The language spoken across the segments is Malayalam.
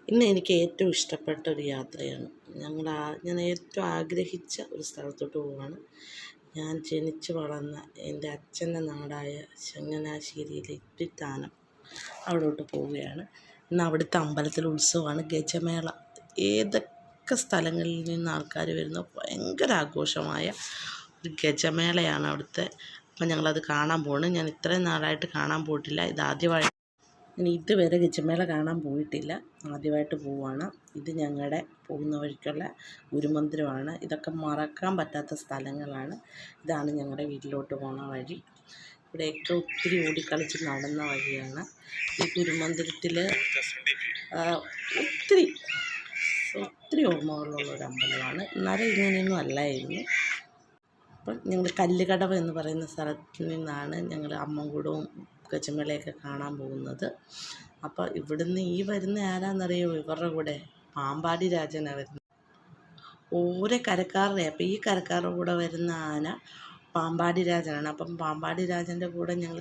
ഇന്ന് എനിക്ക് ഏറ്റവും ഇഷ്ടപ്പെട്ട ഒരു യാത്രയാണ്. ഞാൻ ഏറ്റവും ആഗ്രഹിച്ച ഒരു സ്ഥലത്തോട്ട് പോവുകയാണ്. ഞാൻ ജനിച്ചു വളർന്ന എൻ്റെ അച്ഛൻ്റെ നാടായ ചങ്ങനാശ്ശേരിയിലെ ഇത്തിത്താനം അവിടോട്ട് പോവുകയാണ്. ഇന്ന് അവിടുത്തെ അമ്പലത്തിലെ ഉത്സവമാണ് ഗജമേള. ഏതൊക്കെ സ്ഥലങ്ങളിൽ നിന്ന് ആൾക്കാർ വരുന്ന ഭയങ്കര ആഘോഷമായ ഒരു ഗജമേളയാണ് അവിടുത്തെ. അപ്പം ഞങ്ങളത് കാണാൻ പോവാണ്. ഞാൻ ഇത്രയും നാളായിട്ട് കാണാൻ പോയിട്ടില്ല. ഇതാദ്യമായിട്ട് ഞാൻ ഇതുവരെ ഗജമേള കാണാൻ പോയിട്ടില്ല, ആദ്യമായിട്ട് പോവുകയാണ്. ഇത് ഞങ്ങളുടെ പോകുന്ന വഴിക്കുള്ള ഗുരുമന്ദിരമാണ്. ഇതൊക്കെ മറക്കാൻ പറ്റാത്ത സ്ഥലങ്ങളാണ്. ഇതാണ് ഞങ്ങളുടെ വീട്ടിലോട്ട് പോണ വഴി. ഇവിടെയൊക്കെ ഒത്തിരി ഓടിക്കളിച്ച് നടന്ന വഴിയാണ്. ഈ ഗുരുമന്ദിരത്തിൽ ഒത്തിരി ഒത്തിരി ഓർമ്മകളുള്ളൊരു അമ്പലമാണ്. എന്നാലും ഇങ്ങനെയൊന്നും അല്ലായിരുന്നു. അപ്പം ഞങ്ങൾ കല്ലുകടവ് എന്ന് പറയുന്ന സ്ഥലത്ത് നിന്നാണ് ഞങ്ങൾ അമ്മൻകുടവും ഗജമേളയൊക്കെ കാണാൻ പോകുന്നത്. അപ്പോൾ ഇവിടുന്ന് ഈ വരുന്ന ആരാന്നറിയോ? ഇവരുടെ കൂടെ പാമ്പാടി രാജനാണ് വരുന്നത്. ഓരോ കരക്കാരുടെ. അപ്പോൾ ഈ കരക്കാരുടെ കൂടെ വരുന്ന ആന പാമ്പാടി രാജനാണ്. അപ്പം പാമ്പാടി രാജൻ്റെ കൂടെ ഞങ്ങൾ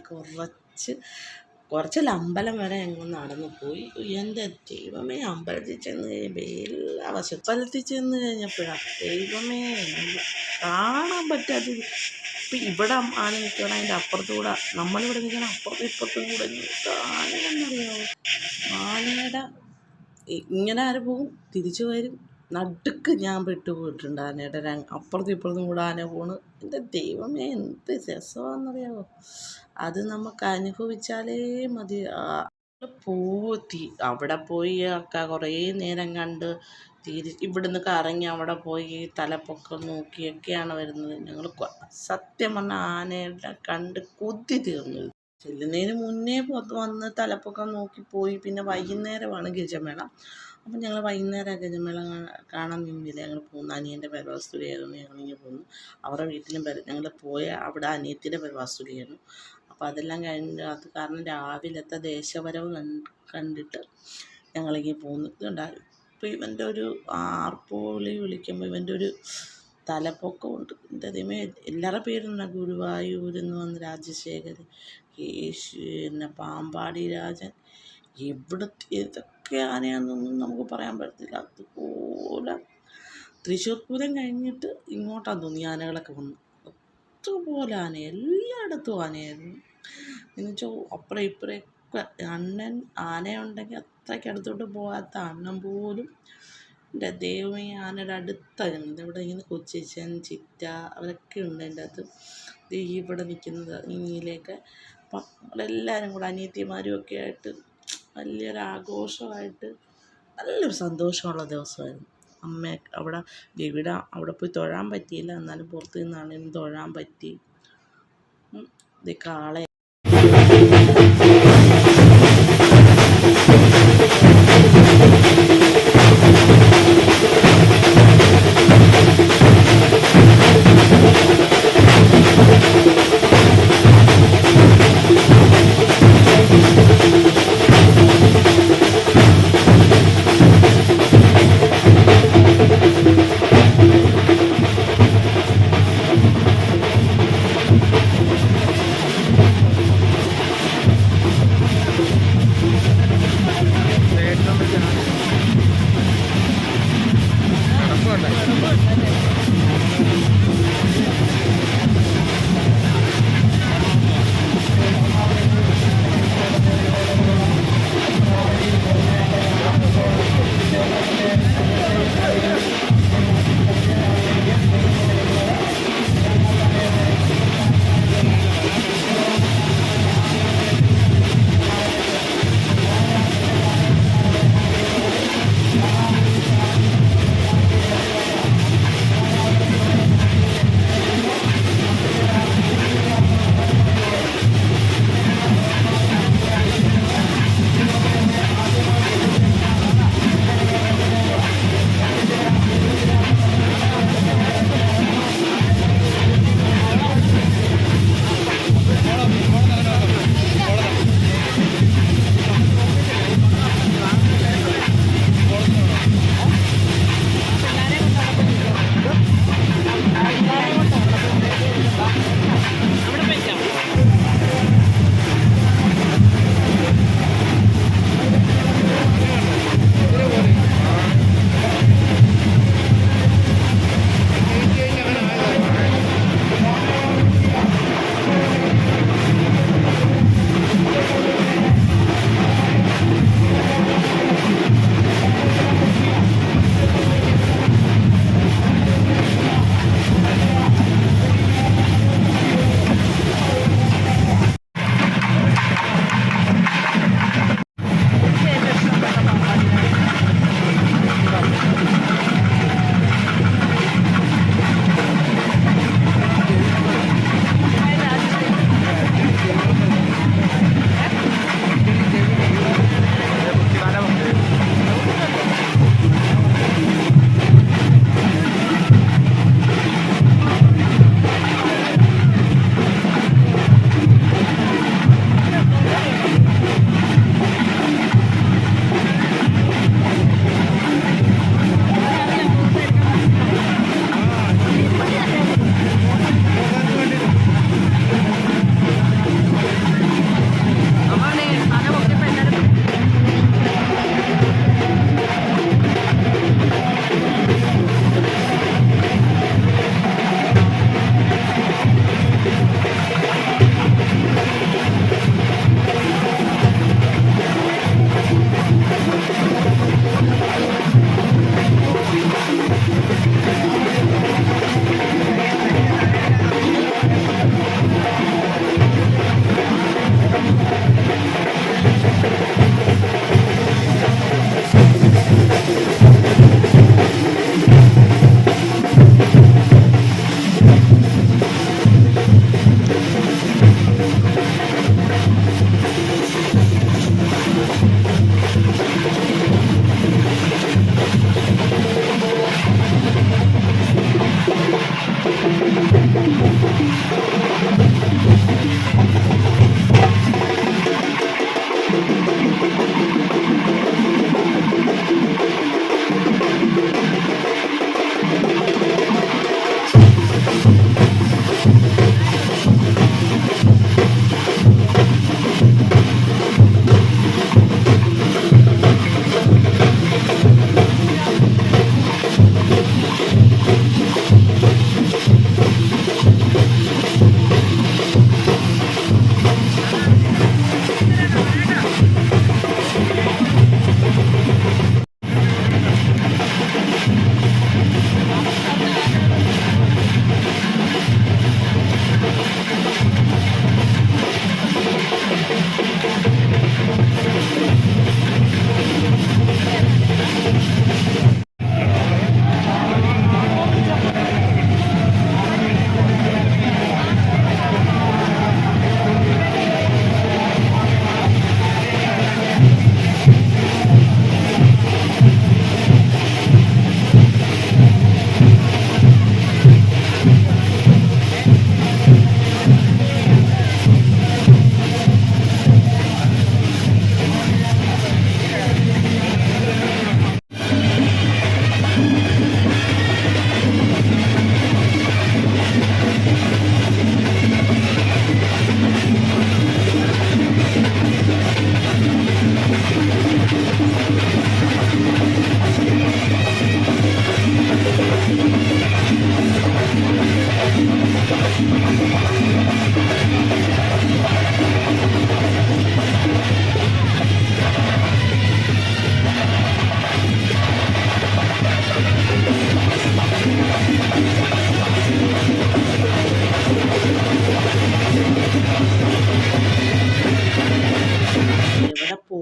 കുറച്ചല്ല, അമ്പലം വരെ ഞങ്ങൾ നടന്നു പോയി. എൻ്റെ ദൈവമേ, അമ്പലത്തിൽ ചെന്ന് കഴിയുമ്പോൾ എല്ലാ വശം അമ്പലത്തിൽ ചെന്ന് കഴിഞ്ഞപ്പോഴാണ് ദൈവമേ കാണാൻ പറ്റാത്തത്. ഇപ്പം ഇവിടെ ആന നിൽക്കണം, അതിൻ്റെ അപ്പുറത്തുകൂടെ നമ്മളിവിടെ നിൽക്കണം, അപ്പുറത്തും ഇപ്പുറത്തും കൂടെ ആനയെന്നറിയാമോ? ആനയുടെ ഇങ്ങനെ ആര് പോകും, തിരിച്ചു വരും. നടുക്ക് ഞാൻ പെട്ടുപോയിട്ടുണ്ട്. ആനയുടെ അപ്പുറത്തും ഇപ്പുറത്തും കൂടെ ആന പോണ്. എൻ്റെ ദൈവമേ, എന്ത് രസമാണെന്നറിയാമോ? അത് നമുക്ക് അനുഭവിച്ചാലേ മതി. അവിടെ പോയി കുറേ നേരം കണ്ട് ഇവിടുന്ന് കറങ്ങി അവിടെ പോയി തലപ്പൊക്കം നോക്കിയൊക്കെയാണ് വരുന്നത്. ഞങ്ങൾ സത്യം പറഞ്ഞ ആനയുടെ കണ്ട് കൊതി തീർന്നു. ചെല്ലുന്നതിന് മുന്നേ വന്ന് തലപ്പൊക്കം നോക്കിപ്പോയി. പിന്നെ വൈകുന്നേരമാണ് ഗജമേള. അപ്പം ഞങ്ങൾ വൈകുന്നേരം ഗജമേള കാണാൻ നിന്നില്ല. ഞങ്ങൾ പോകുന്നു. അനിയൻ്റെ പെരവാസ്തുലിയായിരുന്നു. ഞങ്ങളിങ്ങനെ പോകുന്നു. അവരുടെ വീട്ടിലും ഞങ്ങൾ പോയ അവിടെ അനിയത്തിൻ്റെ പെരവാസ്തുലിയായിരുന്നു. അപ്പോൾ അതെല്ലാം കഴിഞ്ഞ് അത് കാരണം രാവിലത്തെ ദേശവരവ് കണ്ടിട്ട് ഞങ്ങളിങ്ങനെ പോകുന്നു. ഇതുണ്ടായി. ഇപ്പോൾ ഇവൻ്റെ ഒരു ആർപ്പുവിളി വിളിക്കുമ്പോൾ ഇവൻ്റെ ഒരു തലപ്പൊക്കമുണ്ട്. എൻ്റെ ദൈവമേ, എല്ലാവരുടെ പേരുണ്ട്. ഗുരുവായൂരെന്ന് വന്ന് രാജശേഖരൻ, പിന്നെ പാമ്പാടി രാജൻ, ഇവിടുത്തെ ഏതൊക്കെ ആനയാണെന്നൊന്നും നമുക്ക് പറയാൻ പറ്റത്തില്ല. അതുപോലെ തൃശ്ശൂർ പൂരം കഴിഞ്ഞിട്ട് ഇങ്ങോട്ടാണ് തോന്നി ആനകളൊക്കെ വന്നു. അതുപോലെ ആന എല്ലായിടത്തും ആനയായിരുന്നു. എന്നുവെച്ചാൽ അപ്പുറം ഇപ്പുറമൊക്കെ അണ്ണൻ ആനയുണ്ടെങ്കിൽ അത്രയ്ക്ക് അടുത്തോട്ട് പോകാത്ത അണ്ണൻ പോലും എൻ്റെ ദൈവമേ ആനയുടെ അടുത്താണ്. ഇവിടെ ഇങ്ങനെ കൊച്ചിച്ചൻ, ചിറ്റ അവരൊക്കെ ഉണ്ട് എൻ്റെ അകത്ത്. ഇവിടെ നിൽക്കുന്നത് നീലയൊക്കെ. അപ്പം അവരെല്ലാവരും കൂടെ അനിയത്തിമാരും ഒക്കെ ആയിട്ട് വലിയൊരു ആഘോഷമായിട്ട് നല്ലൊരു സന്തോഷമുള്ള ദിവസമായിരുന്നു. അവിടെ പോയി തൊഴാൻ പറ്റിയില്ല, എന്നാലും പുറത്തു നിന്നാണെങ്കിലും തൊഴാൻ പറ്റി. ഇത് കാള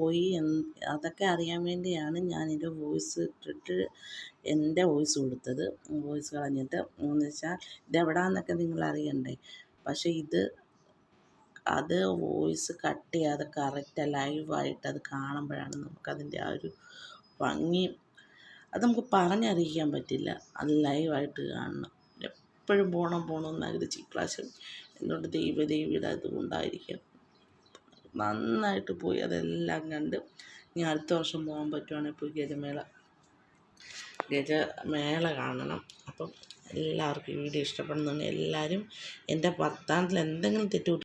പോയി അതൊക്കെ അറിയാൻ വേണ്ടിയാണ് ഞാനിത് വോയിസ് ഇട്ടിട്ട് എൻ്റെ വോയിസ് കൊടുത്തത്. വോയിസ് കളഞ്ഞിട്ട് എന്ന് വെച്ചാൽ ഇതെവിടാന്നൊക്കെ നിങ്ങൾ അറിയണ്ടേ. പക്ഷേ അത് വോയിസ് കട്ട് ചെയ്യാതെ കറക്റ്റ് ലൈവായിട്ട് അത് കാണുമ്പോഴാണ് നമുക്കതിൻ്റെ ആ ഒരു ഭംഗി അത് നമുക്ക് പറഞ്ഞറിയിക്കാൻ പറ്റില്ല. അത് ലൈവായിട്ട് കാണണം. എപ്പോഴും പോകണമെന്ന് ആഗ്രഹിച്ച് ഇപ്രാവശ്യം എന്നോട് ദൈവയുടെ അതുകൊണ്ടായിരിക്കും നന്നായിട്ട് പോയി. അതെല്ലാം കണ്ട് ഇനി അടുത്ത വർഷം പോകാൻ പറ്റുവാണെങ്കിൽ പോയി ഗജമേള കാണണം. അപ്പം എല്ലാവർക്കും ഈ വീഡിയോ ഇഷ്ടപ്പെടുന്നുണ്ട്. എല്ലാവരും എൻ്റെ വർത്തമാനത്തിൽ എന്തെങ്കിലും തെറ്റ്